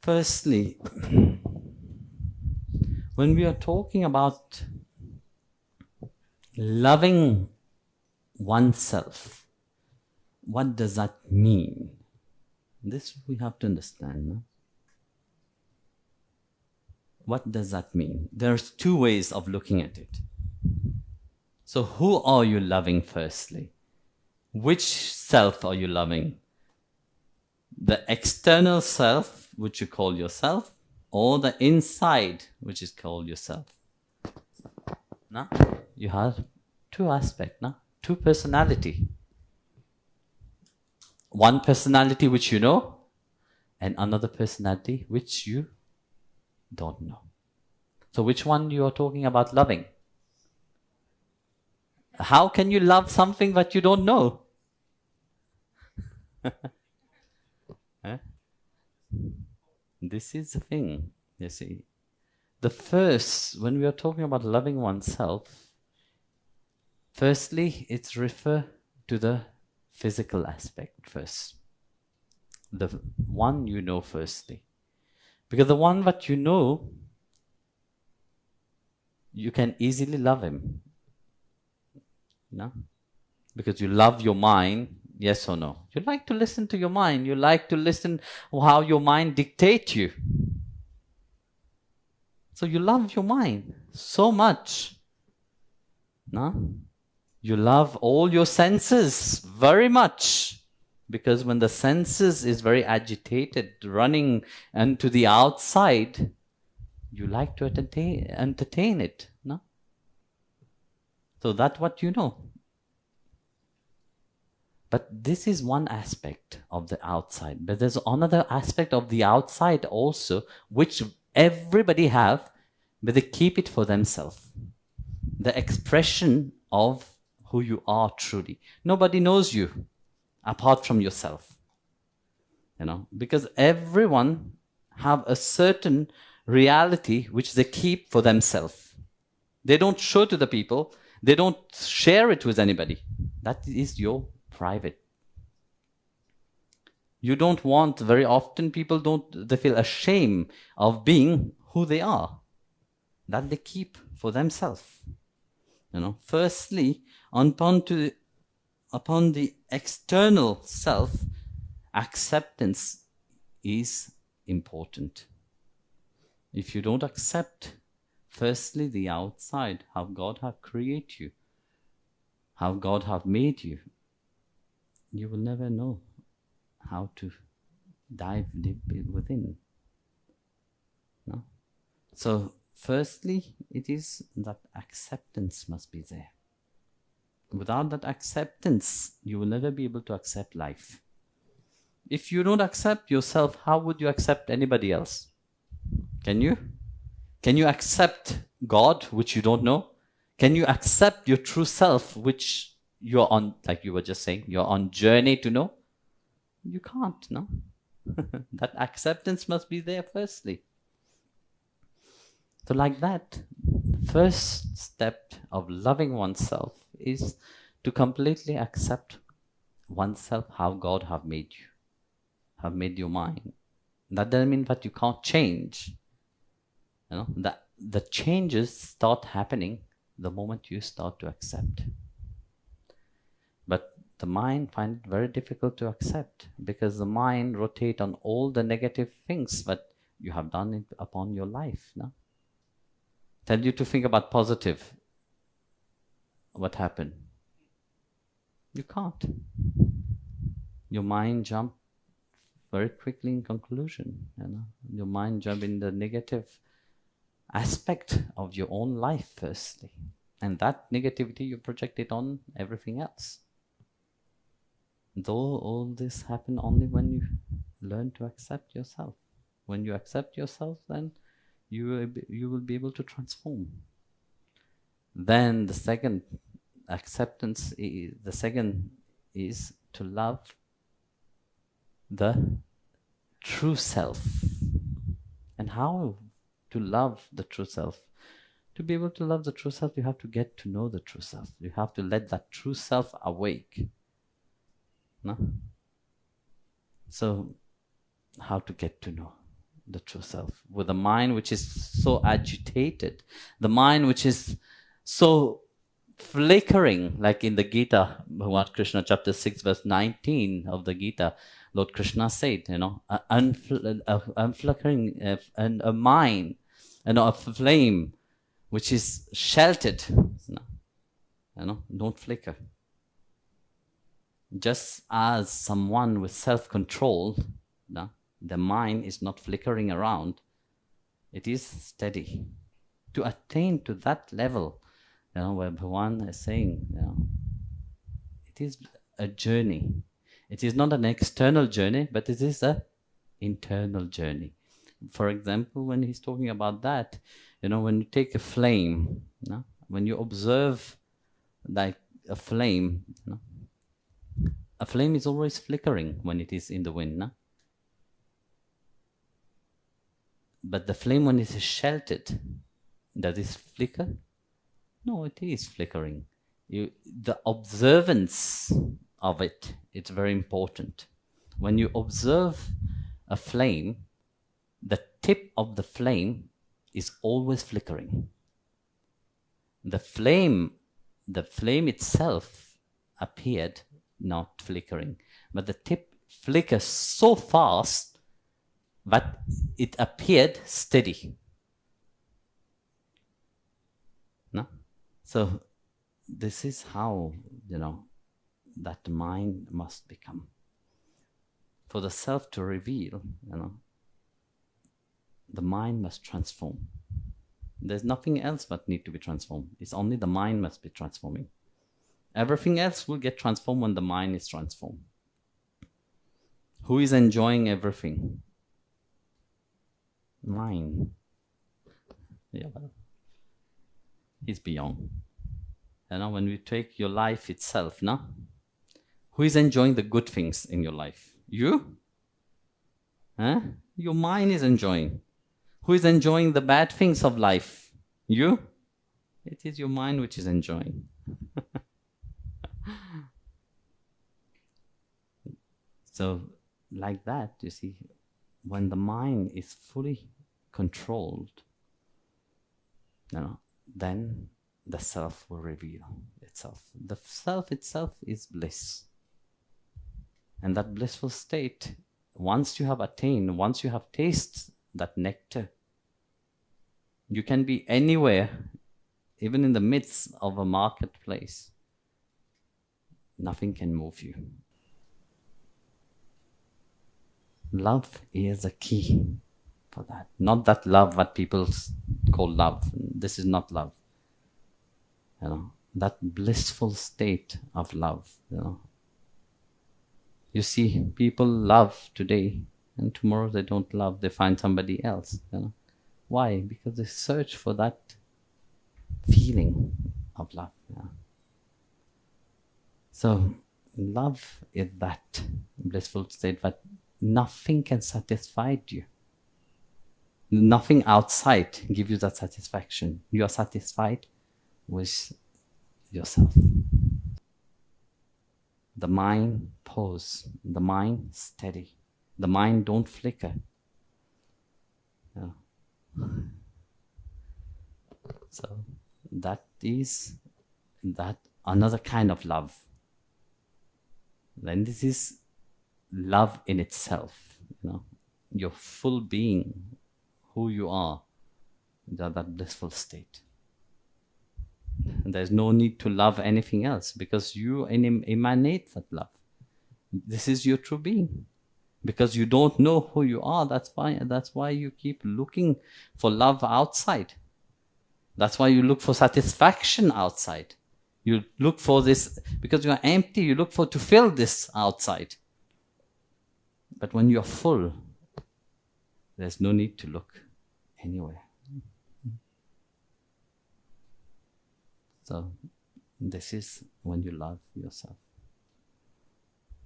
Firstly, when we are talking about loving oneself, what does that mean? This we have to understand. No? What does that mean? There's two ways of looking at it. So who are you loving firstly? Which self are you loving? The external self, which you call yourself, or the inside, which is called yourself? No? You have two aspects, no? Two personality. One personality which you know, and another personality which you don't know. So which one you are talking about loving? How can you love something that you don't know? Huh? This is the thing, you see. The first, when we are talking about loving oneself, firstly, it's refer to the physical aspect first. The one you know firstly. Because the one that you know, you can easily love him. No? Because you love your mind, yes or no? You like to listen to your mind. You like to listen how your mind dictates you. So you love your mind so much. No? You love all your senses very much. Because when the senses is very agitated, running into the outside, you like to entertain it. No? So that's what you know. But this is one aspect of the outside. But there's another aspect of the outside also, which everybody have, but they keep it for themselves. The expression of who you are truly. Nobody knows you apart from yourself. You know, because everyone have a certain reality which they keep for themselves. They don't show to the people. They don't share it with anybody. That is your private. You don't want, very often people they feel ashamed of being who they are. That they keep for themselves. You know, firstly, upon the external self, acceptance is important. If you don't accept, firstly, the outside, how God have created you, how God have made you, you will never know how to dive deep within. No? So, firstly, it is that acceptance must be there. Without that acceptance, you will never be able to accept life. If you don't accept yourself, how would you accept anybody else? Can you? Can you accept God, which you don't know? Can you accept your true self, which you're on, like you were just saying, you're on journey to know? You can't, no? That acceptance must be there firstly. So like that, the first step of loving oneself is to completely accept oneself, how God have made you, have made your mind. That doesn't mean that you can't change. You know, that the changes start happening the moment you start to accept. But the mind finds it very difficult to accept because the mind rotates on all the negative things that you have done upon your life. No? Tell you to think about positive. What happened? You can't. Your mind jump very quickly in conclusion. You know? Your mind jump in the negative aspect of your own life firstly. And that negativity you project it on everything else. Though all this happen only when you learn to accept yourself. When you accept yourself, then you will be able to transform. Then the second acceptance, the second is to love the true self. And how to love the true self? To be able to love the true self, you have to get to know the true self. You have to let that true self awake. No? So, how to get to know? the true self. With the mind which is so agitated, the mind which is so flickering, like in the Gita, Bhagavad Krishna, chapter 6, verse 19 of the Gita, Lord Krishna said, a flickering, and a mind, a flame which is sheltered, don't flicker. Just as someone with self-control, the mind is not flickering around, it is steady. To attain to that level, where Bhagavan is saying, it is a journey. It is not an external journey, but it is an internal journey. For example, when he's talking about that, when you take a flame, when you observe like a flame, a flame is always flickering when it is in the wind. But the flame, when it is sheltered, does it flicker? No, it is flickering. The observance of it, it's very important. When you observe a flame, the tip of the flame is always flickering. The flame itself appeared not flickering, but the tip flickers so fast that it appeared steady. No? So this is how, that mind must become. For the self to reveal, the mind must transform. There's nothing else that need to be transformed. It's only the mind must be transforming. Everything else will get transformed when the mind is transformed. Who is enjoying everything? Mind. Yeah, he's beyond. When we take your life itself, who is enjoying the good things in your life? You? Your mind is enjoying. Who is enjoying the bad things of life? You? It is your mind which is enjoying. So, like that, you see, when the mind is fully controlled, then the self will reveal itself. The self itself is bliss. And that blissful state, once you have attained, once you have tasted that nectar, you can be anywhere, even in the midst of a marketplace. Nothing can move you. Love is a key for that. Not that love that people call love. This is not love. That blissful state of love. You see, people love today, and tomorrow they don't love. They find somebody else. Why? Because they search for that feeling of love. So, love is that blissful state that nothing can satisfy you. Nothing outside gives you that satisfaction. You are satisfied with yourself. The mind pause. The mind steady. The mind don't flicker. So that is that another kind of love. Then this is love in itself. Your full being, who you are, that blissful state. There's no need to love anything else because you emanate that love. This is your true being. Because you don't know who you are, that's why you keep looking for love outside. That's why you look for satisfaction outside. You look for this, because you are empty, you look for to fill this outside. But when you are full, there's no need to look anywhere. So this is when you love yourself.